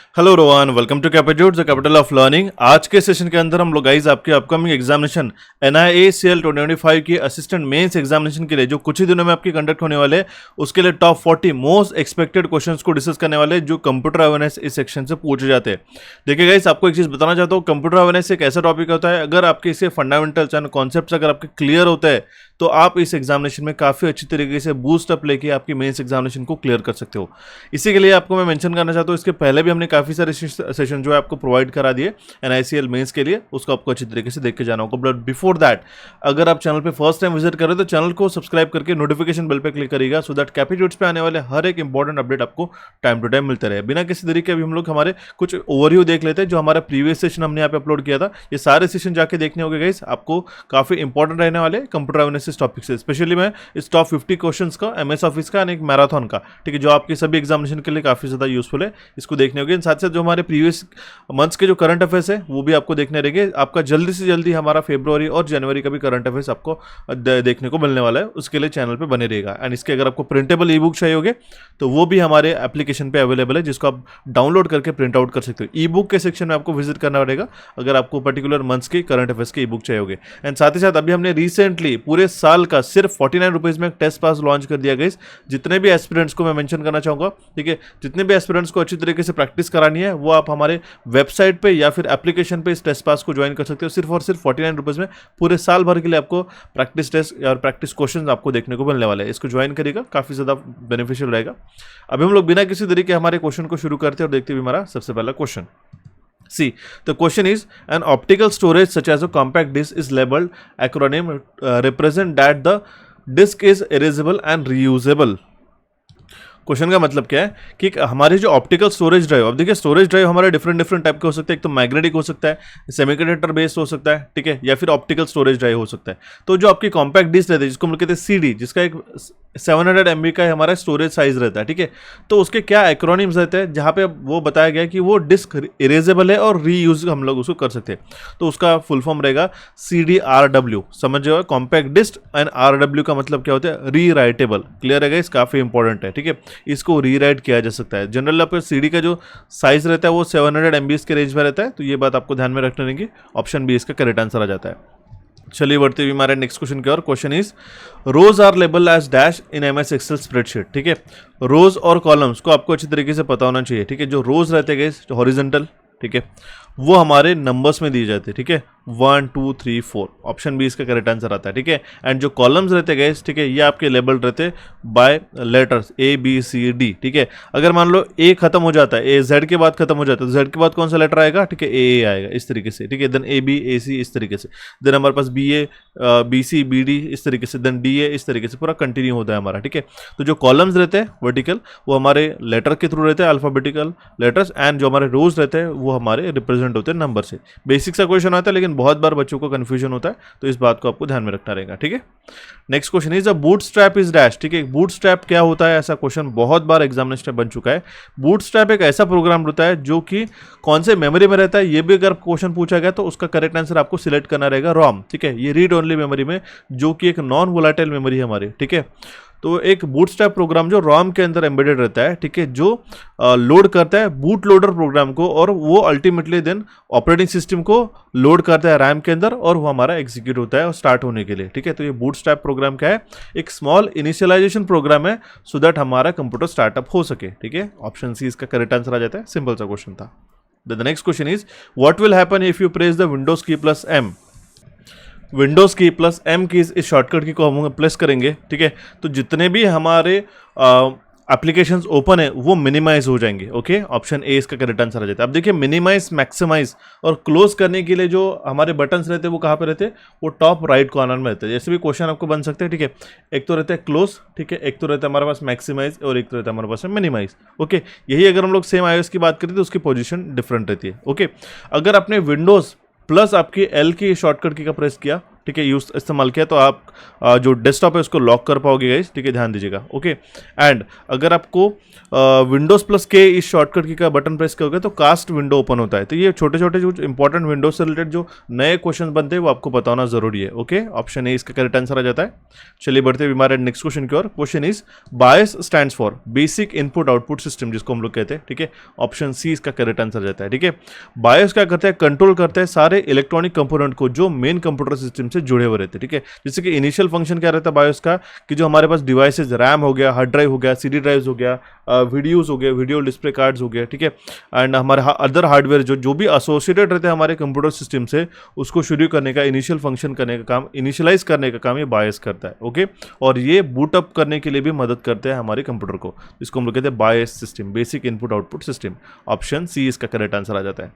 Hello Rohan, welcome to Capitude the capital of learning. आज के session के अंदर हम लोग गाइज आपके अपकमिंग एग्जामिनेशन NIACL 2025 की असिस्टेंट मेंस एग्जामिनेशन के लिए जो कुछ ही दिनों में आपकी कंडक्ट होने वाले हैं उसके लिए टॉप 40 मोस्ट एक्सपेक्टेड क्वेश्चंस को डिस्कस करने वाले जो कंप्यूटर अवेयरनेस इस सेक्शन से पूछे जाते हैं। देखिए गाइज, आपको एक चीज बताना चाहता हूँ, कंप्यूटर अवेयरनेस एक ऐसा टॉपिक होता है, अगर आपके इसके फंडामेंटल्स एंड कॉन्सेप्ट्स अगर आपके क्लियर होते हैं तो आप इस एग्जामिनेशन में काफी अच्छी तरीके से बूस्ट अप लेके आपकी मेंस एग्जामिनेशन को क्लियर कर सकते हो। इसी के लिए आपको मैं मेंशन करना चाहता हूँ, इसके पहले भी हमने काफी सारे सेशन जो है आपको प्रोवाइड करा दिए NICL मेंस के लिए, उसको आपको अच्छी तरीके से देख के जाना होगा। बट बिफोर दैट, अगर आप चैनल पे फर्स्ट टाइम विजिट कर रहे हो तो चैनल को सब्सक्राइब करके नोटिफिकेशन बेल पे क्लिक करिएगा, सो दैट कैपिट्यूड्स पे आने वाले हर एक इंपॉर्टेंट अपडेट आपको टाइम टू टाइम मिलते रहे। बिना किसी तरीके अभी हम लोग हमारे कुछ ओवरव्यू देख लेते हैं जो हमारा प्रीवियस सेशन हमने यहाँ पे अपलोड किया था। ये सारे सेशन जाके देखने होंगे गाइस, आपको काफी इंपॉर्टेंट रहने वाले कंप्यूटर अवेयरनेस टॉपिक से। स्पेशली मैं इस टॉप 50 क्वेश्चंस का MS ऑफिस का एक मैराथन का, ठीक है, जो आपके सभी एग्जामिनेशन के लिए काफी ज्यादा यूजफुल है, इसको देखने होंगे। साथ साथ जो हमारे प्रीवियस मंथ्स के जो करंट अफेयर्स है वो भी आपको देखने रहेंगे। आपका जल्दी से जल्दी हमारा फरवरी और जनवरी का भी करंट अफेयर्स आपको देखने को मिलने वाला है, उसके लिए चैनल पे बने रहेगा। एंड इसके अगर आपको प्रिंटेबल ई बुक चाहिए होगे तो वो भी हमारे एप्लीकेशन पे अवेलेबल है, जिसको आप डाउनलोड करके प्रिंट आउट कर सकते हो। ई बुक के सेक्शन में आपको विजिट करना पड़ेगा अगर आपको पर्टिकुलर मंथ्स के करंट अफेयर्स के ई बुक चाहिए होगे। एंड साथ ही साथ अभी हमने रिसेंटली पूरे साल का सिर्फ 49 रुपीज में एक टेस्ट पास लॉन्च कर दिया गया। जितने भी एस्पिरेंट्स को मैं मेंशन करना चाहूंगा, ठीक है, जितने भी एस्पिरेंट्स को अच्छी तरीके से प्रैक्टिस करानी है वो आप हमारे वेबसाइट पे या फिर एप्लीकेशन पे इस टेस्ट पास को ज्वाइन कर सकते हो। सिर्फ और सिर्फ 49 रुपीज में पूरे साल भर के लिए आपको प्रैक्टिस टेस्ट और प्रैक्टिस क्वेश्चन आपको देखने को मिलने वाले हैं। इसको ज्वाइन करिएगा, काफी ज्यादा बेनिफिशियल रहेगा। अभी हम लोग बिना किसी तरीके हमारे क्वेश्चन को शुरू करते हैं और देखते हैं हमारा सबसे पहला question. See, the question is, an optical storage such as a compact disc is labeled acronym represent that the disk is erasable and reusable. Question का मतलब क्या है कि हमारे जो ऑप्टिकल स्टोरेज ड्राइव, अब देखिए स्टोरेज ड्राइव हमारे डिफरेंट टाइप के हो सकते हैं। एक तो मैग्नेटिक हो सकता है, सेमीकंडक्टर बेस्ड हो सकता है, ठीक है, या फिर ऑप्टिकल स्टोरेज ड्राइव हो सकता है। तो जो आपकी कॉम्पैक्ट डिस्क रहती है जिसको हम लोग कहते हैं CD, जिसका एक 700 MB का हमारा स्टोरेज साइज रहता है, ठीक है, तो उसके क्या एक्रोनिम्स रहते हैं जहाँ पे वो बताया गया कि वो डिस्क इरेजेबल है और रीयूज हम लोग उसको कर सकते हैं। तो उसका फुल फॉर्म रहेगा CDRW। समझ जाओ, कॉम्पैक्ट डिस्क एंड RW का मतलब क्या होता है, री राइटेबल। क्लियर है गाइस, काफी इंपॉर्टेंट है, ठीक है, इसको रीराइट किया जा सकता है। जनरल आपका CD का जो साइज रहता है वो 700 MB के रेंज में रहता है, तो ये बात आपको ध्यान में रखने रहेगी। ऑप्शन बी इसका करेक्ट आंसर आ जाता है। चलिए बढ़ते हुए हमारे नेक्स्ट क्वेश्चन की ओर। Question is, rows are label as dash in MS Excel spreadsheet. ठीक है, रोज और कॉलम्स को आपको अच्छी तरीके से पता होना चाहिए, ठीक है। जो रोज रहते हैं हॉरिजॉन्टल, ठीक है, वो हमारे नंबर्स में दिए जाते हैं, ठीक है, 1 2 3 4। ऑप्शन बी इसका करेक्ट आंसर आता है, ठीक है। एंड जो कॉलम्स रहते हैं, ठीक है, ये आपके लेबल रहते हैं बाय लेटर्स ABCD, ठीक है। अगर मान लो A खत्म हो जाता है, Z के बाद खत्म हो जाता है, Z के बाद कौन सा लेटर आएगा, ठीक है, AA आएगा, इस तरीके से, ठीक है। देन AB AC इस तरीके से, देन हमारे पास BA BC BD इस तरीके से, देन DA इस तरीके से पूरा कंटिन्यू होता है हमारा, ठीक है। तो जो कॉलम्स रहते हैं वर्टिकल वो हमारे लेटर के थ्रू रहते हैं, अल्फाबेटिकल लेटर्स, एंड जो हमारे रोज रहते हैं वो हमारे रिप्रेजेंट होते हैं नंबर से। बेसिक सा क्वेश्चन आता है लेकिन बहुत बार बच्चों को कंफ्यूजन होता है, तो इस बात को आपको ध्यान में रखना रहेगा, ठीक है। Next question is, a bootstrap is dash. ठीक है, बूटस्ट्रैप क्या होता है, ऐसा क्वेश्चन बहुत बार एग्जामिनेशन में बन चुका है। बूटस्ट्रैप एक ऐसा प्रोग्राम होता है जो कि कौन से मेमोरी में रहता है, ये भी अगर क्वेश्चन पूछा गया तो उसका करेक्ट आंसर आपको सिलेक्ट करना रहेगा ROM, ठीक है। ये रीड ओनली मेमोरी में, जो कि एक नॉन वोलेटाइल मेमोरी है हमारी, ठीक है। तो एक बूटस्ट्रैप प्रोग्राम जो ROM के अंदर एम्बेडेड रहता है, ठीक है, जो लोड करता है बूट लोडर प्रोग्राम को, और वो अल्टीमेटली देन ऑपरेटिंग सिस्टम को लोड करता है रैम के अंदर, और वो हमारा एग्जीक्यूट होता है और स्टार्ट होने के लिए, ठीक है। तो ये बूटस्ट्रैप प्रोग्राम क्या है, एक स्मॉल इनिशियलाइजेशन प्रोग्राम है, सो दैट हमारा कंप्यूटर स्टार्टअप हो सके, ठीक है। ऑप्शन सी इसका करेक्ट आंसर आ जाता है। सिंपल सा क्वेश्चन था। The next question is, what will happen if you press the Windows की प्लस M। विंडोज की प्लस M की इस शॉर्टकट की को हम प्रेस करेंगे, ठीक है, तो जितने भी हमारे एप्लीकेशंस ओपन है वो मिनिमाइज हो जाएंगे, ओके। ऑप्शन ए इसका करेक्ट आंसर आ जाता है। अब देखिए, मिनिमाइज, मैक्सिमाइज और क्लोज करने के लिए जो हमारे बटन्स रहते हैं वो कहाँ पे रहते हैं, वो टॉप राइट कॉर्नर में रहते हैं। जैसे भी क्वेश्चन आपको बन सकते हैं, ठीक है, एक तो रहता है क्लोज, ठीक है, एक तो रहता है हमारे पास मैक्सिमाइज, और एक तो रहता है हमारे पास मिनिमाइज, ओके। यही अगर हम लोग सेम iOS की बात करें तो उसकी पोजिशन डिफरेंट रहती है, ओके। अगर आपने विंडोज प्लस आपकी L की शॉर्टकट की का प्रेस किया ठीक है, यूज इस्तेमाल किया तो आप जो डेस्कटॉप है उसको लॉक कर पाओगे गाइस, ठीक है, ध्यान दीजिएगा। ओके, एंड अगर आपको विंडोज प्लस के इस शॉर्टकट की का बटन प्रेस करोगे तो कास्ट विंडो ओपन होता है। तो ये छोटे छोटे जो इंपॉर्टेंट विंडोज से रिलेटेड जो नए क्वेश्चन बनते हैं वो आपको पता होना जरूरी है। ओके, ऑप्शन ए इसका करेक्ट आंसर आ जाता है। चलिए बढ़ते हुए हमारे नेक्स्ट क्वेश्चन की ओर। Question is BIOS stands for basic input output system, जिसको हम लोग कहते हैं, ठीक है, ऑप्शन सी इसका करेक्ट आंसर जाता है। ठीक है, बायस क्या करता है, कंट्रोल करता है सारे इलेक्ट्रॉनिक कंपोनेंट को जो मेन कंप्यूटर सिस्टम से जुड़े हुए रहते हैं। ठीक है, जैसे कि इनिशियल फंक्शन क्या रहता है बायोस का, कि जो हमारे पास डिवाइसेज रैम हो गया, हार्ड ड्राइव हो गया, सीडी ड्राइव्स हो गया, वीडियोस हो गए, वीडियो डिस्प्ले कार्ड्स हो गया, ठीक है, एंड हमारे अदर हार्डवेयर जो भी एसोसिएटेड रहते हैं हमारे कंप्यूटर सिस्टम से, उसको शुरू करने का, इनिशियल फंक्शन करने का काम, इनिशियलाइज करने का काम ये बायस करता है। ओके, और ये बूट अप करने के लिए भी मदद करते हैं हमारे कंप्यूटर को, जिसको हम लोग कहते हैं BIOS system, basic input output system. Option C इसका करेक्ट आंसर आ जाता है।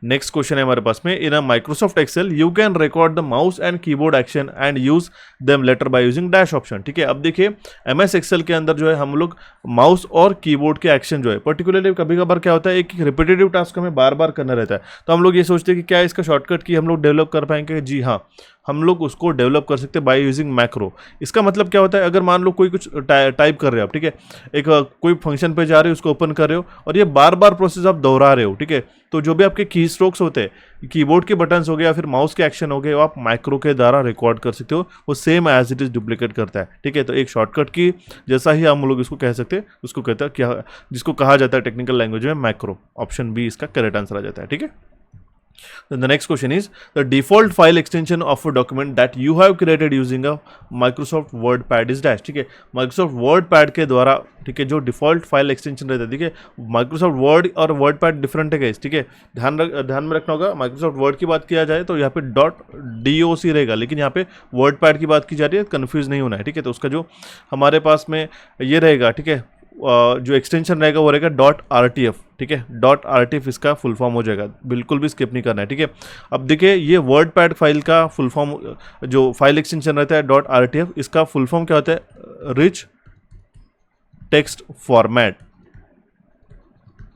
नेक्स्ट क्वेश्चन है हमारे पास में, in a Microsoft Excel you can record the mouse and keyboard action and use them later by using dash option. ठीक है, अब देखिए एमएस एक्सेल के अंदर जो है हम लोग माउस और कीबोर्ड के एक्शन जो है, पर्टिकुलरली कभी कभार क्या होता है, एक रिपीटेटिव टास्क हमें बार बार करना रहता है, तो हम लोग ये सोचते हैं कि क्या इसका शॉर्टकट की हम लोग डेवलप कर पाएंगे। जी हाँ, हम लोग उसको डेवलप कर सकते हैं बाय यूजिंग मैक्रो। इसका मतलब क्या होता है, अगर मान लो कोई कुछ टाइप कर रहे हो आप, ठीक है, एक कोई फंक्शन पे जा रहे हो, उसको ओपन कर रहे हो और ये बार बार प्रोसेस आप दोहरा रहे हो, ठीक है, तो जो भी आपके की स्ट्रोक्स होते हैं, कीबोर्ड के बटन्स हो गए या फिर माउस के एक्शन हो गए, वो आप माइक्रो के द्वारा रिकॉर्ड कर सकते हो, वो same as it is duplicate करता है। ठीक है, तो एक शॉर्टकट की जैसा ही हम लोग इसको कह सकते हैं, उसको कहता है क्या, जिसको कहा जाता है टेक्निकल लैंग्वेज में मैक्रो। ऑप्शन बी इसका करेक्ट आंसर आ जाता है। ठीक है, then the next question is the default file extension of a document that you have created using a Microsoft WordPad is dash। ठीक है, Microsoft WordPad के द्वारा, ठीक है, जो डिफॉल्ट फाइल एक्सटेंशन रहता है, ठीक है, Microsoft Word और WordPad डिफरेंट है गाइस। ठीक है, ध्यान में रखना होगा, Microsoft Word की बात किया जाए तो यहाँ पे .doc रहेगा, लेकिन यहाँ पे WordPad की बात की जा रही है, कंफ्यूज नहीं होना है। ठीक है, तो उसका जो हमारे पास में ये रहेगा, ठीक है, जो एक्सटेंशन रहेगा वो रहेगा .rtf। ठीक है, .rtf इसका फुल फॉर्म हो जाएगा, बिल्कुल भी स्किप नहीं करना है। ठीक है, अब देखिए ये वर्ड पैड फाइल का फुल फॉर्म, जो फाइल एक्सटेंशन रहता है .rtf, इसका फुल फॉर्म क्या होता है, रिच टेक्स्ट फॉर्मेट।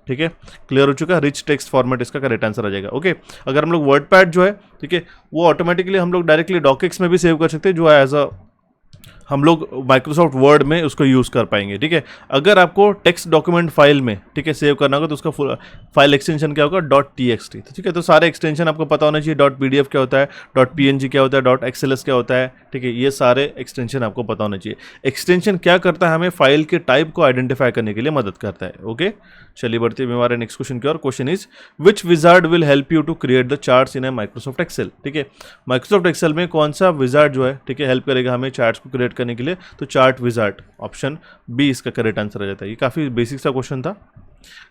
ठीक है, क्लियर हो चुका है, रिच टेक्स्ट फॉर्मेट इसका करेक्ट आंसर आ जाएगा। ओके, अगर हम लोग वर्ड पैड जो है, ठीक है, वो ऑटोमेटिकली हम लोग डायरेक्टली डॉक्स में भी सेव कर सकते हैं, जो एज अ हम लोग माइक्रोसॉफ्ट वर्ड में उसको यूज़ कर पाएंगे। ठीक है, अगर आपको टेक्स्ट डॉक्यूमेंट फाइल में, ठीक है, सेव करना होगा तो उसका फाइल एक्सटेंशन क्या होगा, .txt। तो ठीक है, तो सारे एक्सटेंशन आपको पता होना चाहिए, .pdf क्या होता है, .png क्या होता है, .xls क्या होता है। ठीक है, ये सारे एक्सटेंशन आपको पता होना चाहिए। एक्सटेंशन क्या करता है, हमें फाइल के टाइप को आइडेंटिफाई करने के लिए मदद करता है। ओके, चलिए बढ़ते हैं हमारे नेक्स्ट क्वेश्चन की ओर। Question is which wizard will help you to create the charts in a Microsoft Excel. ठीक है, माइक्रोसॉफ्ट एक्सेल में कौन सा विजार्ड जो है, ठीक है, हेल्प करेगा हमें चार्ट्स को क्रिएट करने के लिए, तो चार्ट विजार्ड। ऑप्शन बी इसका करेक्ट आंसर आ जाता है। ये काफी बेसिक सा क्वेश्चन था।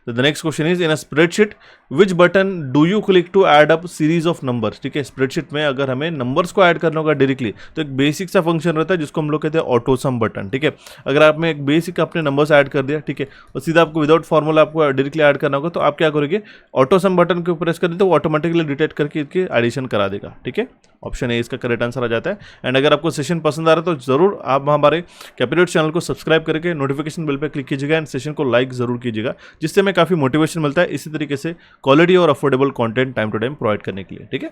तो the next question is in a spreadsheet which button do you click to add up series of numbers. ठीक है, स्प्रेडशीट में अगर हमें नंबर्स को ऐड करना होगा डायरेक्टली, तो एक बेसिक सा फंक्शन रहता है जिसको हम लोग कहते हैं ऑटो सम बटन। ठीक है, अगर आपने एक बेसिक अपने नंबर्स ऐड कर दिया, ठीक है, और सीधा आपको विदाउट फॉर्मूला आपको डायरेक्टली ऐड करना होगा, तो आप क्या करोगे, ऑटो सम बटन को प्रेस कर देते, वो ऑटोमेटिकली डिटेक्ट करके इसके एडिशन करा देगा। ठीक है, ऑप्शन ए इसका करेक्ट आंसर आ जाता है। एंड अगर आपको सेशन पसंद आ रहा है तो जरूर आप हमारे कैपिटल चैनल को सब्सक्राइब करके नोटिफिकेशन बेल पर क्लिक कीजिएगा एंड सेशन को लाइक जरूर कीजिएगा, जिससे हमें काफी मोटिवेशन मिलता है इसी तरीके से क्वालिटी और affordable content time to time provide करने के लिए। ठीक है,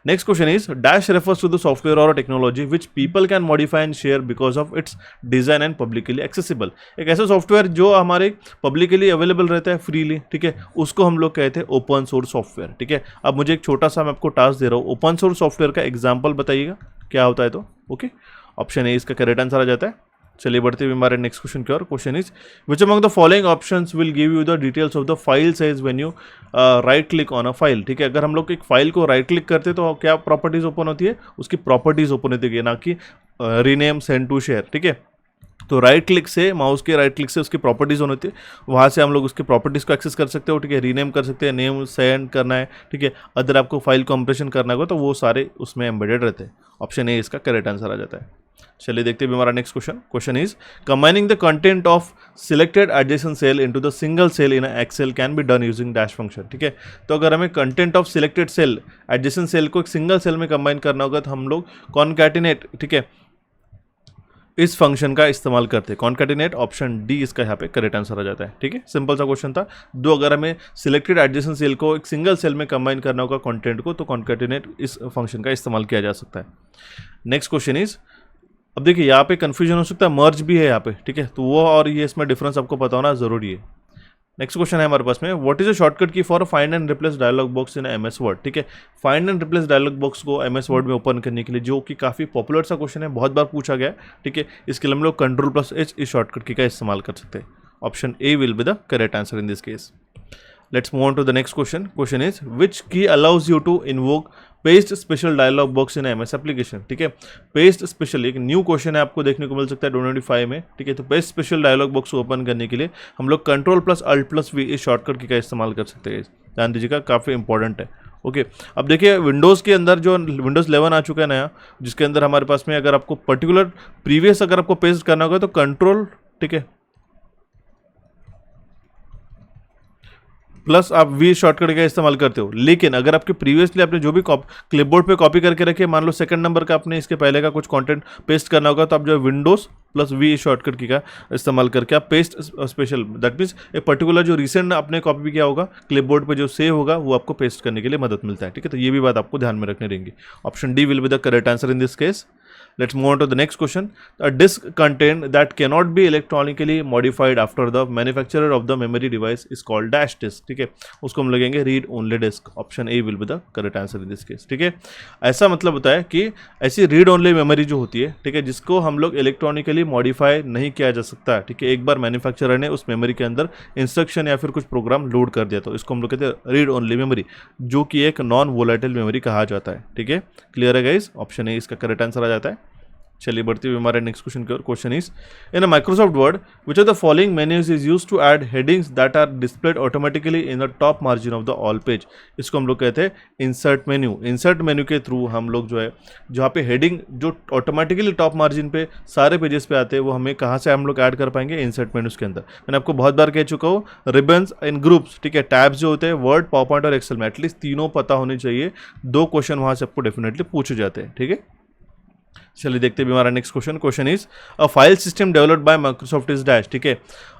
next question is dash refers to the software और technology which people can modify and share because of its design and publicly accessible. एक ऐसा सॉफ्टवेयर जो हमारे पब्लिकली अवेलेबल रहता है फ्रीली, ठीक है, उसको हम लोग कहते हैं ओपन सोर्स सॉफ्टवेयर। ठीक है, अब मुझे एक छोटा सा मैं आपको टास्क दे रहा हूँ, ओपन सोर्स सॉफ्टवेयर का एग्जाम्पल बताइएगा क्या होता है। तो ओके, ऑप्शन ए इसका करेक्ट आंसर आ जाता है। चलिए बढ़ते हुए हमारे नेक्स्ट क्वेश्चन की ओर। Question is which among the following options will give you the details of the file size when you right click on a file. ठीक है, अगर हम लोग एक फाइल को राइट क्लिक करते हैं तो क्या प्रॉपर्टीज ओपन होती है, उसकी प्रॉपर्टीज ओपन होती है, ना कि रीनेम, सेंड टू, शेयर। ठीक है, तो राइट क्लिक से, माउस के राइट क्लिक से उसकी प्रॉपर्टीज होनी होती है, वहाँ से हम लोग उसकी प्रॉपर्टीज को एक्सेस कर सकते हो। ठीक है, रीनेम कर सकते हैं, नेम सेंड करना है, ठीक है, अदर आपको फाइल कंप्रेशन करना होगा तो वो सारे उसमें एम्बेडेड रहते हैं। ऑप्शन ए इसका करेक्ट आंसर आ जाता है। चलिए देखते हैं हमारा next question. Question is combining the content of selected adjacent cell into the single cell in Excel can be done using dash function. ठीक है, तो अगर हमें content of selected cell, adjacent cell को एक सिंगल सेल में combine करना होगा तो हम लोग कॉनकैटिनेट, ठीक है, इस फंक्शन का इस्तेमाल करते हैं, कॉन्कैटिनेट, ऑप्शन डी इसका यहाँ पे करेक्ट आंसर आ जाता है। ठीक है, सिंपल सा क्वेश्चन था। दो अगर हमें सिलेक्टेड एडजेसेंट सेल को एक सिंगल सेल में कंबाइन करना होगा कंटेंट को, तो कॉन्कैटिनेट इस फंक्शन का इस्तेमाल किया जा सकता है। नेक्स्ट क्वेश्चन इज, अब देखिए यहाँ पे कंफ्यूजन हो सकता है, मर्ज भी है यहाँ पे, ठीक है, तो वो और ये इसमें डिफरेंस आपको पता होना जरूरी है। नेक्स्ट क्वेश्चन है हमारे पास में, व्हाट इज अ शॉर्टकट की for find and replace dialog box in MS word. ठीक है, find and replace dialog box को एमएस वर्ड में ओपन करने के लिए, जो कि काफी पॉपुलर सा क्वेश्चन है, बहुत बार पूछा गया है। ठीक है, इसके लिए हम लोग Ctrl+H इस शॉर्टकट की का इस्तेमाल कर सकते हैं। Option A will be the correct answer in this case. Let's move on to the next question. Question is, which key allows you to invoke paste special dialog box in MS application? ठीक है, paste special एक new question है, आपको देखने को मिल सकता है 2025 में। ठीक है, तो paste special dialog box को ओपन करने के लिए हम लोग Ctrl+Alt+V इस शॉर्टकट की का इस्तेमाल कर सकते हैं। ध्यान दीजिएगा, काफ़ी इंपॉर्टेंट है। ओके, अब देखिए विंडोज़ के अंदर जो विंडोज़ 11 आ चुका है नया, जिसके अंदर हमारे पास में अगर आपको पर्टिकुलर प्रीवियस अगर आपको पेस्ट करना होगा तो कंट्रोल, ठीक है, प्लस आप वी शॉर्टकट का इस्तेमाल करते हो। लेकिन अगर आपके प्रीवियसली आपने जो भी क्लिपबोर्ड पे कॉपी करके रखे, मान लो सेकंड नंबर का आपने इसके पहले का कुछ कंटेंट पेस्ट करना होगा, तो आप जो विंडोज प्लस वी शॉर्टकट की का इस्तेमाल करके आप पेस्ट स्पेशल, दैट मीन्स एक पर्टिकुलर जो रिसेंट आपने कॉपी किया होगा क्लिपबोर्ड पे जो सेव होगा वो आपको पेस्ट करने के लिए मदद मिलता है। ठीक है, तो ये भी बात आपको ध्यान में रखनी रहेंगी। Option D will be the correct answer in this case. Let's move on to the next question. A disk content that cannot be electronically modified after the manufacturer of the memory device is called dash disk. ठीक है, उसको हम लगेंगे read only disk. Option A will be the correct answer in this case. ठीक है, ऐसा मतलब होता है कि ऐसी रीड ओनली मेमोरी जो होती है, ठीक है, जिसको हम लोग इलेक्ट्रॉनिकली मॉडिफाई नहीं किया जा सकता। ठीक है, एक बार मैन्युफैक्चरर ने उस मेमोरी के अंदर इंस्ट्रक्शन या फिर कुछ प्रोग्राम लोड कर दिया, तो इसको हम लोग कहते हैं रीड ओनली मेमोरी, जो कि एक नॉन वोलेटाइल मेमोरी कहा जाता है। ठीक है, क्लियर है गाइस? ऑप्शन ए इसका करेक्ट आंसर आ जाता है। चलिए बढ़ते हुए हमारे नेक्स्ट क्वेश्चन की ओर। Question is, in a Microsoft Word which of the following menus is used to add headings that are displayed automatically in the top margin of the all page. इसको हम लोग कहते हैं इंसर्ट मेन्यू। इंसर्ट मेन्यू के through हम लोग जो है, जहाँ पे हेडिंग जो ऑटोमेटिकली टॉप मार्जिन पे सारे पेजेस पे आते हैं, वो हमें कहाँ से हम लोग ऐड कर पाएंगे? इंसर्ट मेन्यूज के अंदर। मैंने आपको बहुत बार कह चुका हूँ, रिबन्स इन ग्रुप्स, ठीक है, टैब्स जो होते हैं वर्ड, पावरपॉइंट और एक्सेल में एटलीस्ट तीनों पता होने चाहिए। 2 क्वेश्चन वहाँ से आपको डेफिनेटली पूछे जाते हैं। ठीक है, चलिए देखते हैं हमारा next question. Question is, a file system developed by Microsoft is dash. ठीक है,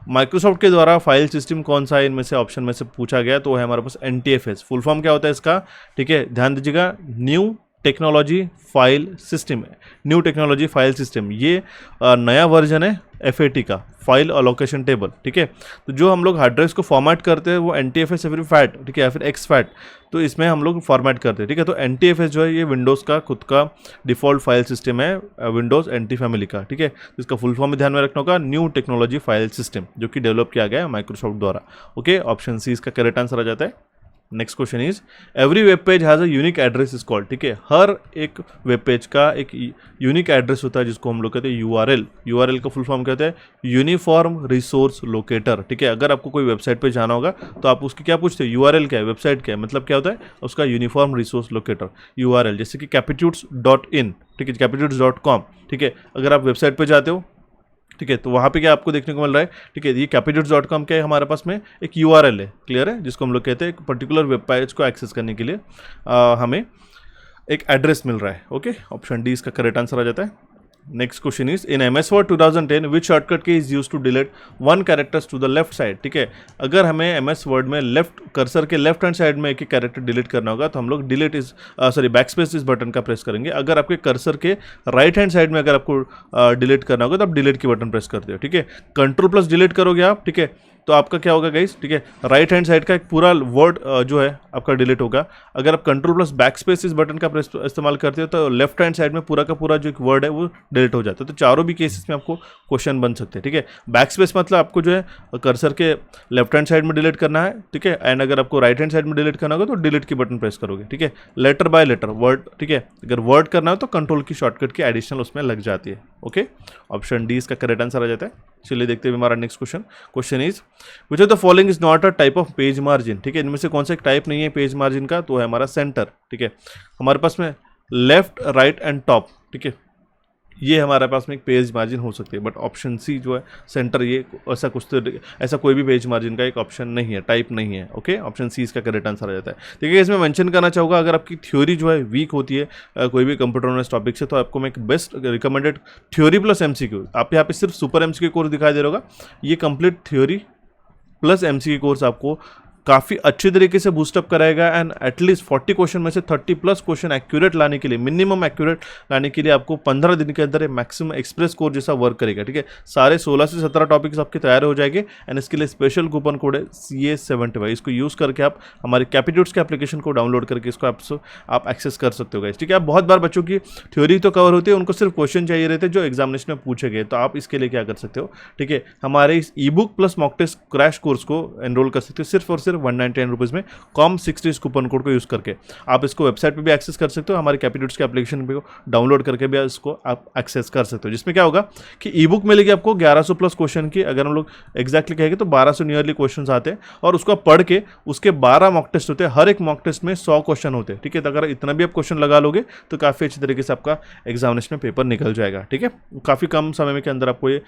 माइक्रोसॉफ्ट के द्वारा फाइल सिस्टम कौन सा है इनमें से? ऑप्शन में से पूछा गया, तो है हमारे पास NTFS। फुल फॉर्म क्या होता है इसका? ठीक है, ध्यान दीजिएगा, न्यू टेक्नोलॉजी फाइल सिस्टम है। न्यू टेक्नोलॉजी फाइल सिस्टम, ये नया वर्जन है FAT का, फाइल अलोकेशन टेबल। ठीक है, तो जो हम लोग हार्ड ड्राइव्स को फॉर्मेट करते हैं वो NTFS या फिर फैट, ठीक है, या फिर XFAT, तो इसमें हम लोग फॉर्मेट करते हैं। ठीक है, तो NTFS जो है ये विंडोज़ का खुद का डिफ़ॉल्ट फाइल सिस्टम है, विंडोज़ NT फैमिली का। ठीक है, इसका फुल फॉर्म में ध्यान में रखना होगा, न्यू टेक्नोलॉजी फाइल सिस्टम, जो कि डेवलप किया गया है माइक्रोसॉफ्ट द्वारा। ओके, ऑप्शन सी इसका करेक्ट आंसर आ जाता है। Next question is, every web page has a unique address is called. ठीक है, हर एक वेब पेज का एक यूनिक एड्रेस होता है, जिसको हम लोग कहते हैं URL। URL का फुल फॉर्म कहते हैं यूनिफॉर्म रिसोर्स लोकेटर। ठीक है, अगर आपको कोई वेबसाइट पे जाना होगा तो आप उसकी क्या पूछते हैं? URL क्या है, वेबसाइट क्या है, मतलब क्या होता है उसका? Uniform resource locator URL। जैसे कि capitudes.in, ठीक है, capitudes.com। ठीक है, अगर आप वेबसाइट पे जाते हो, ठीक है, तो वहाँ पे क्या आपको देखने को मिल रहा है? ठीक है, ये capitudes.com क्या है हमारे पास में? एक URL है, क्लियर है, जिसको हम लोग कहते हैं एक पर्टिकुलर वेब पेज को एक्सेस करने के लिए हमें एक एड्रेस मिल रहा है। ओके, ऑप्शन डी इसका करेक्ट आंसर आ जाता है। Next question is, in MS Word 2010 which shortcut key is use to delete 1 characters to the left side. ठीक है, अगर हमें MS Word में लेफ्ट कर्सर के लेफ्ट हैंड साइड में एक कैरेक्टर डिलीट करना होगा, तो हम लोग डिलीट इज बैकस्पेस इस बटन का प्रेस करेंगे। अगर आपके कर्सर के राइट हैंड साइड में अगर आपको डिलीट करना होगा, तो आप डिलीट की बटन प्रेस करते हो। ठीक है, Ctrl+ डिलीट करोगे आप, ठीक है, तो आपका क्या होगा गाइस? ठीक है, राइट हैंड साइड का एक पूरा वर्ड जो है आपका डिलीट होगा। अगर आप Ctrl+ बैकस्पेस इस बटन का प्रेस इस्तेमाल करते हो, तो लेफ्ट हैंड साइड में पूरा का पूरा जो एक वर्ड है वो डिलीट हो जाता है। तो चारों भी केसेस में आपको क्वेश्चन बन सकते हैं। ठीक है, बैकस्पेस मतलब आपको जो है कर्सर के लेफ्ट हैंड साइड में डिलीट करना है। ठीक है, एंड अगर आपको राइट हैंड साइड में डिलीट करना होगा तो डिलीट की बटन प्रेस करोगे। ठीक है, लेटर बाय लेटर वर्ड। ठीक है, अगर वर्ड करना हो तो कंट्रोल की शॉर्टकट की एडिशनल उसमें लग जाती है। ओके, ऑप्शन डी इसका करेक्ट आंसर आ जाता है। चलिए देखते हुए हमारा next question. Question is, which of the following is not a type of page margin. ठीक है, इनमें से कौन सा एक टाइप नहीं है पेज मार्जिन का? तो है हमारा सेंटर। ठीक है, हमारे पास में लेफ्ट, राइट एंड टॉप। ठीक है, ये हमारे पास में एक पेज मार्जिन हो सकती है, बट ऑप्शन सी जो है सेंटर, ये ऐसा कुछ तो ऐसा कोई भी पेज मार्जिन का एक ऑप्शन नहीं है, टाइप नहीं है। ओके, ऑप्शन सी इसका करेक्ट आंसर आ जाता है। देखिए इसमें मेंशन करना चाहूँगा, अगर आपकी थ्योरी जो है वीक होती है कोई भी कंप्यूटर नॉलेज टॉपिक से, तो आपको मैं एक best recommended theory plus MCQ, आप यहाँ पे सिर्फ सुपर एमसीक्यू कोर्स दिखाई दे रहा होगा, ये complete theory plus MCQ course आपको काफ़ी अच्छी तरीके से बूस्टअप कराएगा एंड एटलीस्ट 40 क्वेश्चन में से 30 प्लस क्वेश्चन एक्यूरेट लाने के लिए, मिनिमम एक्यूरेट लाने के लिए आपको 15 दिन के अंदर मैक्सिमम एक्सप्रेस कोर्स जैसा वर्क करेगा। ठीक है, सारे 16 से 17 टॉपिक्स आपके तैयार हो जाएंगे एंड इसके लिए स्पेशल कूपन कोड है CA75। इसको यूज़ करके आप हमारे कैपिट्यूड्स के एप्लीकेशन को डाउनलोड करके इसको आप एक्सेस कर सकते हो गाइस। ठीक है, आप बहुत बार बच्चों की थ्योरी तो कवर होती है, उनको सिर्फ क्वेश्चन चाहिए रहते हैं जो एग्जामिनेशन में पूछे गए, तो आप इसके लिए क्या कर सकते हो, ठीक है, हमारे इस e book plus mock test crash course को एनरोल कर सकते हो सिर्फ और सिर्फ 199 रुपीज़ में COM60 इस कूपन कोड को यूज़ करके। आप इसको वेबसाइट पे भी एक्सेस कर सकते हो, हमारे कैपिट्यूड्स के एप्लीकेशन पे डाउनलोड करके भी इसको आप एक्सेस कर सकते हो, जिसमें क्या होगा कि ई बुक मिलेगी आपको 1100 प्लस क्वेश्चन की, अगर हम लोग एग्जैक्टली कहेंगे तो 1200 नियरली क्वेश्चन आते हैं और उसको पढ़ के उसके 12 मॉक टेस्ट होते हैं, हर एक मॉक टेस्ट में 100 क्वेश्चन होते हैं। ठीक है, तो अगर इतना भी आप क्वेश्चन लगा लोगे तो काफ़ी अच्छी तरीके से आपका एग्जामिनेशन में पेपर निकल जाएगा। ठीक है, काफ़ी कम समय के अंदर आपको ये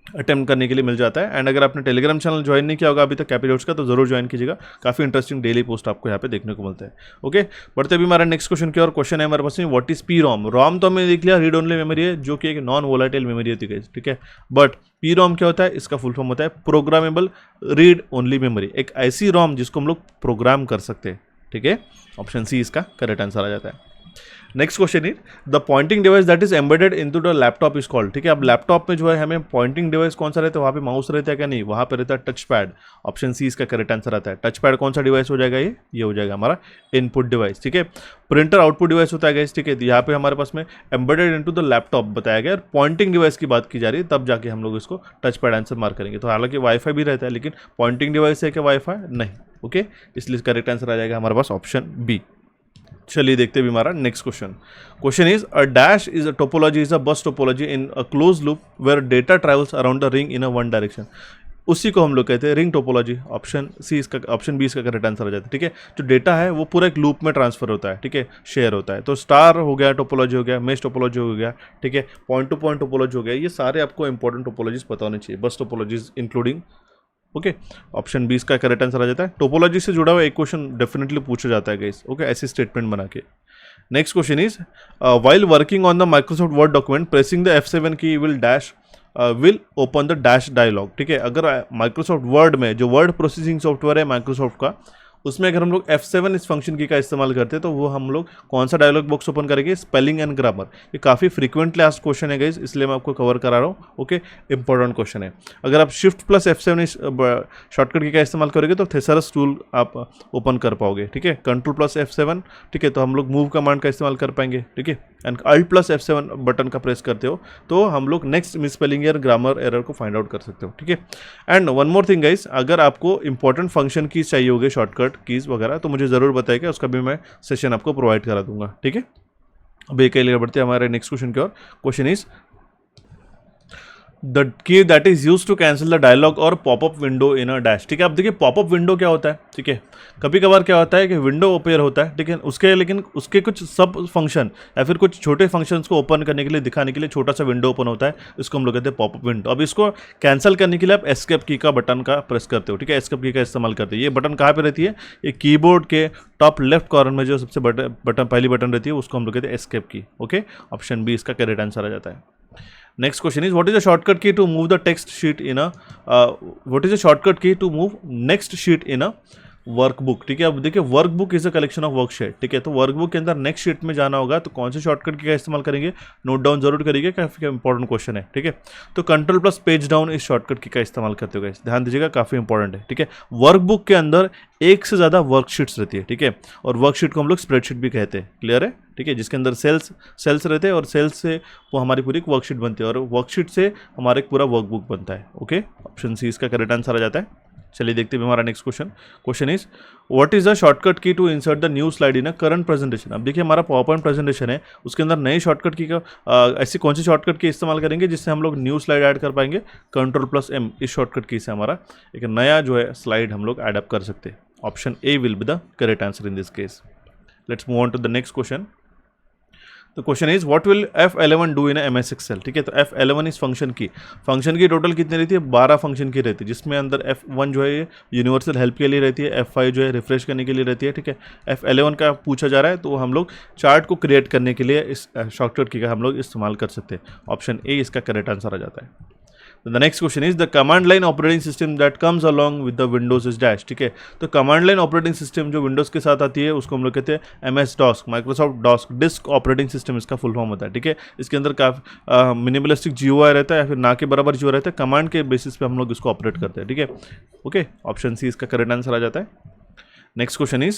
अटेम्प्ट करने के लिए मिल जाता है। एंड अगर आपने टेलीग्राम चैनल ज्वाइन नहीं किया होगा अभी तक कैपिट्यूड्स का, तो जरूर ज्वाइन कीजिएगा, काफ़ी इंटरेस्टिंग डेली पोस्ट आपको यहाँ पे देखने को मिलता है। ओके, बढ़ते अभी हमारा नेक्स्ट क्वेश्चन की और क्वेश्चन है हमारे पास में, व्हाट इज पी रोम। रोम तो हमने देख लिया, रीड ओनली मेमोरी है, जो कि एक नॉन वोलाटाइल मेमोरी होती है। ठीक है, बट पी रोम क्या होता है, इसका फुल फॉर्म होता है प्रोग्रामेबल रीड ओनली मेमोरी, एक ऐसी रोम जिसको हम लोग प्रोग्राम कर सकते हैं। ठीक है, ऑप्शन सी इसका करेक्ट आंसर आ जाता है। Next question is the pointing device that is embedded into the laptop is called. ठीक है, अब लैपटॉप में जो है हमें पॉइंटिंग डिवाइस कौन सा रहता है, वहाँ पे माउस रहता है क्या, नहीं, वहाँ पे रहता है टच पैड। ऑप्शन सी इसका करेक्ट आंसर आता है। टच पैड कौन सा डिवाइस हो जाएगा, ये हो जाएगा हमारा इनपुट डिवाइस। ठीक है, प्रिंटर आउटपुट डिवाइस होता है गाइस। ठीक है, यहाँ पे हमारे पास में एम्बेडेड इनटू द लैपटॉप बताया गया और पॉइंटिंग डिवाइस की बात की जा रही है, तब जाके हम लोग इसको टच पैड आंसर मार्क करेंगे। तो हालांकि वाईफाई भी रहता है, लेकिन पॉइंटिंग डिवाइस है क्या वाईफाई नहीं। ओके, इसलिए करेक्ट आंसर आ जाएगा हमारे पास ऑप्शन बी। चलिए देखते भी हमारा next question is a dash is a topology is a bus topology in a close loop where data travels around the ring in a one direction. उसी को हम लोग कहते हैं रिंग टोपोलॉजी। ऑप्शन बी इसका करेक्ट आंसर आ जाता है। ठीक है, जो डेटा है वो पूरा एक लूप में ट्रांसफर होता है। ठीक है, शेयर होता है। तो स्टार हो गया टोपोलॉजी हो गया, मेश टोपोलॉजी हो गया, ठीक है, पॉइंट टू पॉइंट टोपोलॉजी हो गया, ये सारे आपको इंपॉर्टेंट टोपोलॉजीज पता होने चाहिए, bus topologies including. Okay, option B इसका करेक्ट आंसर आ जाता है। टोपोलॉजी से जुड़ा हुआ एक क्वेश्चन डेफिनेटली पूछा जाता है गाइस। ओके, ऐसी स्टेटमेंट बना के। Next question is while working on the Microsoft Word document pressing the F7 key will open the dash dialog. ठीक है, अगर माइक्रोसॉफ्ट वर्ड में जो वर्ड प्रोसेसिंग सॉफ्टवेयर है माइक्रोसॉफ्ट का, उसमें अगर हम लोग F7 इस फंक्शन की का इस्तेमाल करते हैं तो वो हम लोग कौन सा डायलॉग बॉक्स ओपन करेंगे, स्पेलिंग एंड ग्रामर। ये काफ़ी फ्रीक्वेंटली आस्क्ड क्वेश्चन है गाइस, इसलिए मैं आपको कवर करा रहा हूँ। ओके, इंपॉर्टेंट क्वेश्चन है। अगर आप शिफ्ट प्लस F7 इस शॉर्टकट की का इस्तेमाल करोगे तो थेसरस टूल आप ओपन कर पाओगे। ठीक है, कंट्रोल प्लस F7, ठीक है, तो हम लोग मूव कमांड का इस्तेमाल कर पाएंगे। ठीक है, and alt plus F7 button का प्रेस करते हो तो हम लोग नेक्स्ट मिसस्पेलिंग या ग्रामर एरर को फाइंड आउट कर सकते हो। ठीक है, and one more thing guys, अगर आपको इंपॉर्टेंट फंक्शन कीज चाहिए होगी, शॉर्टकट कीज वगैरह, तो मुझे ज़रूर बताइएगा, उसका भी मैं सेशन आपको प्रोवाइड करा दूंगा। ठीक है, अब एक लिए बढ़ते हैं हमारे नेक्स्ट क्वेश्चन की ओर। Question is the key that is use to cancel the dialog or popup window in a dash. ठीक है, अब देखिए पॉपअप विंडो क्या होता है। ठीक है, कभी कभार क्या होता है कि विंडो ओपन होता है, ठीक है, लेकिन उसके कुछ सब फंक्शन या फिर कुछ छोटे फंक्शंस को ओपन करने के लिए, दिखाने के लिए छोटा सा विंडो ओपन होता है, इसको हम लोग कहते हैं पॉपअप विंडो। अब इसको कैंसिल करने के लिए आप एस्केप की का बटन का प्रेस करते हो। ठीक है, एस्केप की का इस्तेमाल करते हो। ये बटन कहाँ पे रहती है, ये कीबोर्ड के टॉप लेफ्ट कॉर्नर में जो सबसे पहली बटन रहती है उसको हम लोग कहते हैं escape key. Okay, option B इसका करेक्ट आंसर आ जाता है। Next question is what is a shortcut key to move the text sheet in what is a shortcut key to move next sheet in a workbook. ठीक है, अब देखिए workbook is a collection of worksheet. ठीक है, तो workbook के अंदर next sheet में जाना होगा तो कौन से शॉर्टकट की का इस्तेमाल करेंगे, नोट डाउन जरूर करिएगा, काफी इंपॉर्टेंट क्वेश्चन है। ठीक है, तो कंट्रोल प्लस पेज डाउन इस शॉर्टकट की का इस्तेमाल करते हुए ध्यान दीजिएगा, काफी इंपॉर्टेंट है। ठीक है, वर्कबुक के अंदर एक से ज़्यादा वर्कशीट्स रहती है। ठीक है, और वर्कशीट को हम लोग स्प्रेडशीट भी कहते हैं। क्लियर है। ठीक है, जिसके अंदर सेल्स रहते हैं और सेल्स से वो हमारी पूरी वर्कशीट बनती है और वर्कशीट से हमारा एक पूरा वर्कबुक बनता है। ओके, ऑप्शन सी इसका करेक्ट आंसर आ जाता है। चलिए देखते हैं हमारा next question is what is the shortcut key to insert the new slide in a current presentation. अब देखिए हमारा पावर पॉइंट प्रेजेंटेशन है, उसके अंदर नए शॉर्टकट की का ऐसी कौन सी शॉर्टकट की इस्तेमाल करेंगे जिससे हम लोग न्यू स्लाइड ऐड कर पाएंगे, कंट्रोल प्लस एम इस शॉर्टकट की से हमारा एक नया जो है स्लाइड हम लोग एड अप कर सकते हैं। Option A will be the correct answer in this case. Let's move on to the next question. तो question is what will F11 do in MS Excel, ठीक है। तो F11 इस फंक्शन की टोटल कितनी रहती है, 12 फंक्शन की रहती है, जिसमें अंदर F1 जो है ये यूनिवर्सल हेल्प के लिए रहती है, F5 जो है रिफ्रेश करने के लिए रहती है, ठीक है। F11 का पूछा जा रहा है तो हम लोग चार्ट को क्रिएट करने के लिए इस शॉर्टकट की का हम लोग इस्तेमाल कर सकते हैं। ऑप्शन ए इसका करेक्ट आंसर आ जाता है। The next question is the command line operating system that comes along with the Windows is dash, ठीक है। तो कमांड लाइन ऑपरेटिंग सिस्टम जो विंडोज के साथ आती है उसको हम लोग कहते हैं MS DOS, Microsoft DOS disk operating system इसका फुल फॉर्म होता है, ठीक है। इसके अंदर काफी मिनिमलिस्टिक GUI रहता है या फिर ना के बराबर GUI रहता है, कमांड के बेसिस पे हम लोग इसको ऑपरेट करते हैं, ठीक है। ओके, ऑप्शन सी इसका करेक्ट आंसर आ जाता है। Next question is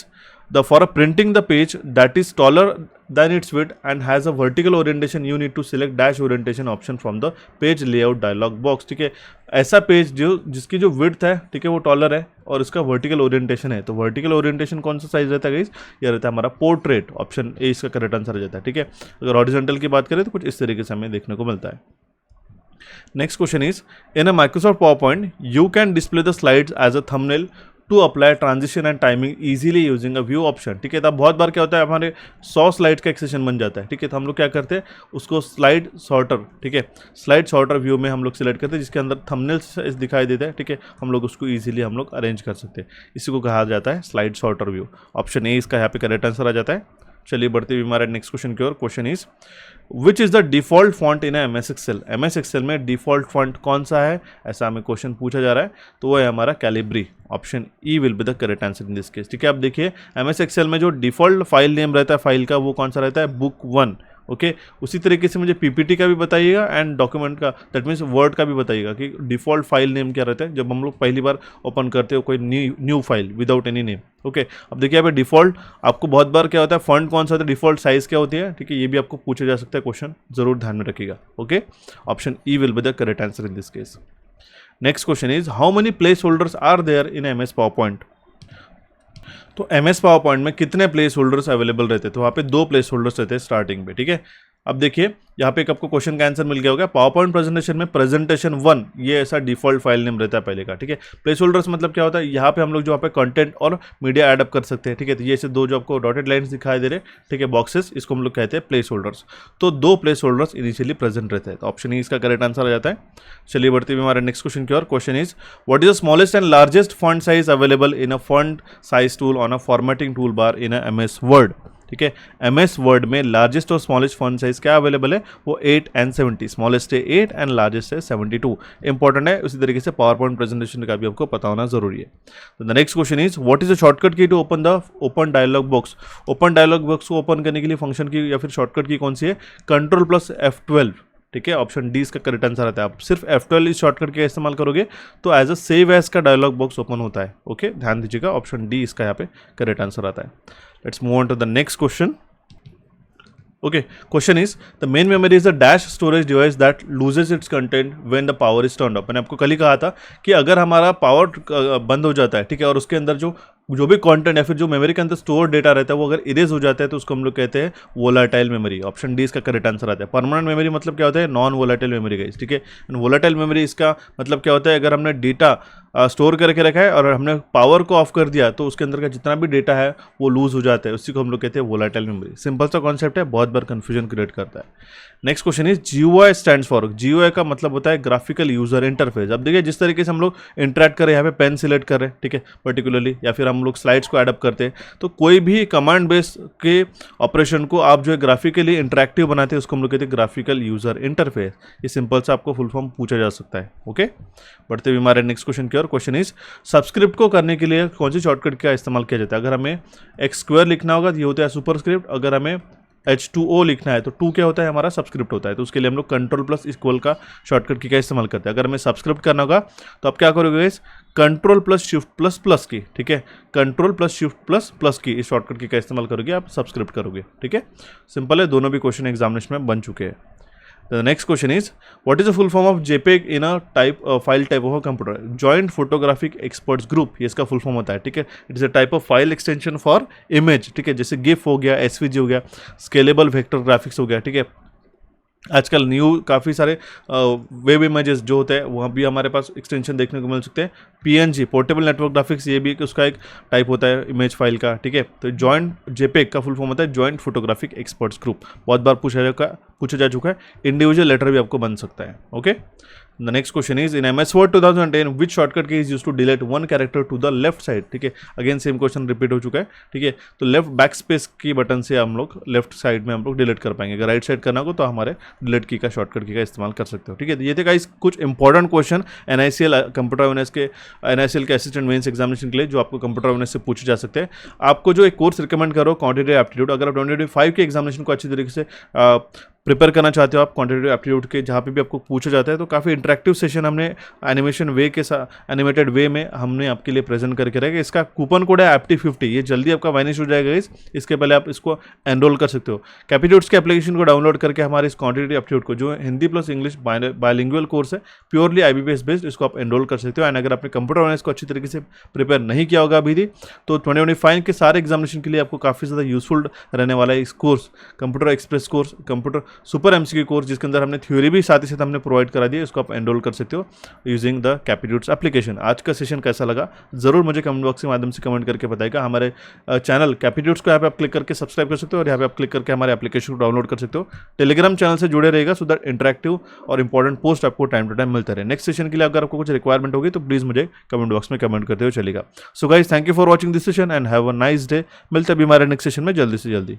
for printing the page that is taller than its width and has a vertical orientation, you need to select dash orientation option from the page layout dialog box, ठीक है। ऐसा page जिसकी जो width है, ठीक है, वो taller है और इसका वर्टिकल ओरिएंटेशन है। तो वर्टिकल ओरिएंटेशन कौन सा साइज रहता है गाइस, ये रहता है हमारा पोर्ट्रेट। ऑप्शन ए इसका करेक्ट आंसर आ जाता है, ठीक है। अगर हॉरिजॉन्टल की बात करें तो कुछ इस तरीके से हमें देखने को मिलता है। Next question is in a Microsoft PowerPoint you can display the slides as a thumbnail to apply transition and timing easily using a view option, ठीक है। तो बहुत बार क्या होता है, हमारे 100 स्लाइड्स का एक सेशन बन जाता है, ठीक है। तो हम लोग क्या करते हैं, उसको स्लाइड सॉर्टर, ठीक है, स्लाइड सॉर्टर व्यू में हम लोग सिलेक्ट करते हैं, जिसके अंदर थंबनेल्स दिखाई देता है, ठीक है। हम लोग उसको इजीली हम लोग अरेंज कर सकते हैं, इसी को कहा जाता है slide sorter view. Option A इसका यहाँ पे करेक्ट आंसर आ जाता है। चलिए बढ़ते हुए हमारे नेक्स्ट क्वेश्चन की ओर। Question is which is the default font in MS Excel, MS Excel में डिफॉल्ट फॉन्ट कौन सा है, ऐसा हमें क्वेश्चन पूछा जा रहा है। तो वो है हमारा Calibri. Option E will be the correct answer in this case, ठीक है। आप देखिए MS Excel में जो डिफॉल्ट फाइल नेम रहता है फाइल का, वो कौन सा रहता है, बुक 1, ओके। उसी तरीके से मुझे PPT का भी बताइएगा एंड डॉक्यूमेंट का, दैट मीन्स वर्ड का भी बताइएगा कि डिफॉल्ट फाइल नेम क्या रहता है जब हम लोग पहली बार ओपन करते हो कोई new file without any name, okay. अब देखिए यहाँ पे डिफॉल्ट आपको बहुत बार क्या होता है, फॉन्ट कौन सा होता है, डिफॉल्ट साइज क्या होती है, ठीक है। ये भी आपको पूछा जा सकता है क्वेश्चन, जरूर ध्यान में रखिएगा, okay. Option E will be the correct answer in this case. Next question is how many placeholders are there in MS PowerPoint. तो MS पावर पॉइंट में कितने प्लेस होल्डर्स अवेलेबल रहते हैं, तो वहाँ पे 2 प्लेस होल्डर्स रहते हैं स्टार्टिंग पे, ठीक है। अब देखिए यहाँ पे आपको क्वेश्चन का आंसर मिल गया होगा। पावर पॉइंट प्रेजेंटेशन में प्रेजेंटेशन 1 ये ऐसा डिफॉल्ट फाइल नेम रहता है पहले का, ठीक है। प्लेस होल्डर्स मतलब क्या होता है, यहाँ पे हम लोग जो यहाँ पे कंटेंट और मीडिया ऐड अप कर सकते हैं, ठीक है। तो ये ऐसे 2 जो आपको डॉटेड लाइन्स दिखाई दे रहे हैं, ठीक है, बॉक्सेस, इसको हम लोग कहते हैं प्लेस होल्डर्स। तो 2 प्लेस होल्डर्स इनिशियली प्रेजेंट रहते हैं, तो ऑप्शन ई इसका करेक्ट आंसर आ जाता है। चलिए बढ़ते हुए हमारे नेक्स्ट क्वेश्चन की ओर। Question is what is the smallest and largest font size available in a font size tool on a formatting tool bar in a MS Word, ठीक है। MS वर्ड में लार्जेस्ट और स्मॉलेस्ट फॉन्ट साइज क्या available है, वो 8 and 70, smallest है 8 and largest है 72। Important है, उसी तरीके से पावर पॉइंट प्रेजेंटेशन का भी आपको पता होना जरूरी है। तो the next question is what is the shortcut key to open dialog box. Open dialog box को ओपन करने के लिए फंक्शन की या फिर शॉर्टकट की कौन सी है, Ctrl+F12, ठीक है। ऑप्शन डी इसका करेक्ट आंसर आता है। आप सिर्फ F12 इस शॉर्टकट का इस्तेमाल करोगे तो एज अ सेव एज का डायलॉग बॉक्स ओपन होता है, ओके। ध्यान दीजिएगा, ऑप्शन डी इसका यहाँ पे करेक्ट आंसर आता है। Let's move on to the next question. Okay, question is the main memory is a dash storage device that loses its content when the power is turned off। मैंने आपको कल ही कहा था कि अगर हमारा पावर बंद हो जाता है, ठीक है, और उसके अंदर जो भी कंटेंट या फिर जो मेमोरी के अंदर स्टोर डेटा रहता है वो अगर इरेज हो जाता है तो उसको हम लोग कहते हैं वोलाटाइल मेमोरी। ऑप्शन डी इसका करेक्ट आंसर आता है। परमानेंट मेमोरी मतलब क्या होता है, नॉन वोलाटाइल मेमोरी गाइस, ठीक है। वोलाटाइल मेमोरी इसका मतलब क्या होता है, अगर हमने डेटा स्टोर करके रखा है और हमने पावर को ऑफ कर दिया तो उसके अंदर का जितना भी डेटा है वो लूज हो जाता है, उसी को हम लोग कहते हैं वोलाटाइल मेमोरी। सिंपल सा कॉन्सेप्ट है, बहुत बार कंफ्यूजन क्रिएट करता है। Next question is GUI stands for. GUI का मतलब होता है ग्राफिकल यूजर इंटरफेस। अब देखिए जिस तरीके से हम लोग इंटरेक्ट कर रहे हैं, यहाँ पे पेन सिलेक्ट कर रहे हैं, ठीक है, पर्टिकुलरली, या फिर हम लोग स्लाइड्स को एडअप करते हैं, तो कोई भी कमांड बेस के ऑपरेशन को आप जो है ग्राफिकली इंटरेक्टिव बनाते हैं उसको हम लोग कहते हैं ग्राफिकल यूजर इंटरफेस। ये सिंपल सा आपको फुल फॉर्म पूछा जा सकता है, ओके। बढ़ते हुए हमारे नेक्स्ट क्वेश्चन की ओर। क्वेश्चन इज सबस्क्रिप्ट को करने के लिए कौन सी शॉर्टकट का इस्तेमाल किया जाता है। अगर हमें x² लिखना होगा तो ये होता है सुपरस्क्रिप्ट, अगर हमें H2O लिखना है तो 2 क्या होता है, हमारा सबस्क्रिप्ट होता है। तो उसके लिए हम लोग Ctrl+= का शॉर्टकट की का इस्तेमाल करते हैं। अगर हमें सबस्क्रिप्ट करना होगा तो आप क्या करोगे, Ctrl+Shift++ की, ठीक है, Ctrl+Shift++ की इस शॉर्टकट की का इस्तेमाल करोगे, आप सबस्क्रिप्ट करोगे, ठीक है। सिंपल है, दोनों भी क्वेश्चन एग्जामिनेशन में बन चुके हैं। The next question is what is the full form of JPEG in a file type of a computer? Joint Photographic Experts Group, ये इसका फुल फॉर्म होता है, ठीक है। It is a type of file extension for image, ठीक है, जैसे GIF हो गया, SVG हो गया, स्केलेबल वेक्टर ग्राफिक्स हो गया, ठीक है। आजकल न्यू काफ़ी सारे वेब इमेजेस जो होते हैं वहाँ भी हमारे पास एक्सटेंशन देखने को मिल सकते हैं। पीएनजी पोर्टेबल नेटवर्क ग्राफिक्स, ये भी उसका एक टाइप होता है इमेज फाइल का, ठीक है। तो जॉइंट जेपेग का फुल फॉर्म होता है जॉइंट फोटोग्राफिक एक्सपर्ट्स ग्रुप, बहुत बार पूछा जा चुका है। इंडिविजुअल लेटर भी आपको बन सकता है। Okay, the next question is in MS Word 2010 which shortcut key is use to delete one character to the left side, ठीक है। अगेन सेम क्वेश्चन रिपीट हो चुका है, ठीक है। तो लेफ्ट बैक स्पेस की बटन से हम लोग लेफ्ट साइड में हम लोग डिलीट कर पाएंगे। अगर राइट साइड करना हो तो हमारे डिलीट की का शॉर्टकट की का इस्तेमाल कर सकते हो, ठीक है। तो ये थे गाइस कुछ important question NICL computer awareness के NICL के असिस्टेंट मेंस एग्जामिनेशन के लिए जो आपको कंप्यूटर अवेयरनेस से पूछे जा सकते हैं। आपको जो एक कोर्स रिकमेंड करो क्वांटिटेटिव एप्टीट्यूड, अगर आप 2025 के एग्जामिनेशन को अच्छी तरीके से प्रिपेयर करना चाहते हो आप क्वांटिटेटिव एप्टीट्यूड के, जहाँ पे भी आपको पूछा जाता है, तो काफ़ी इंटरेक्टिव सेशन हमने एनिमेशन वे के साथ एनिमेटेड वे में हमने आपके लिए प्रेजेंट करके रहेगा। इसका कूपन कोड है APT50, ये जल्दी आपका वाइनिश हो जाएगा इसके पहले आप इसको एनरोल कर सकते हो। कैपिट्यूड्स के एप्लीकेशन को डाउनलोड करके हमारे इस क्वांटिटेटिव एप्टीट्यूड को जो Hindi plus English bilingual course है, प्योरली IBPS बेस्ड, इसको आप एनरोल कर सकते हो। एंड अगर आपने कंप्यूटर अवेयरनेस को अच्छी तरीके से प्रिपेयर नहीं किया होगा अभी भी, तो 2025 के सारे एग्जामिनेशन के लिए आपको काफ़ी ज़्यादा यूजफुल रहने वाला है इस course, computer express course, computer super MCQ course, जिसके अंदर हमने थ्योरी भी साथ ही साथ हमने प्रोवाइड करा दी है। इसको आप एनरोल कर सकते हो यूजिंग द कैपिट्यूड्स एप्लीकेशन। आज का सेशन कैसा लगा जरूर मुझे कमेंट बॉक्स के माध्यम से कमेंट करके बताएगा। हमारे चैनल कैपिट्यूड्स को यहाँ पे आप क्लिक करके सब्सक्राइब कर सकते हो और यहाँ पे आप क्लिक करके हमारे एप्लीकेशन को डाउनलोड कर सकते हो। टेलीग्राम चैनल से जुड़े रहेगा सो दैट इंटरेक्टिव और इंपॉर्टेंट पोस्ट आपको टाइम टू टाइम मिलते रहे। नेक्स्ट सेशन के लिए अगर आपको कुछ रिक्वायरमेंट होगी तो प्लीज मुझे कमेंट बॉक्स में कमेंट करते हुए चलेगा। So guys, thank you for watching this session and have a nice day. मिलते हैं अभी हमारे नेक्स्ट सेशन में जल्दी से जल्दी।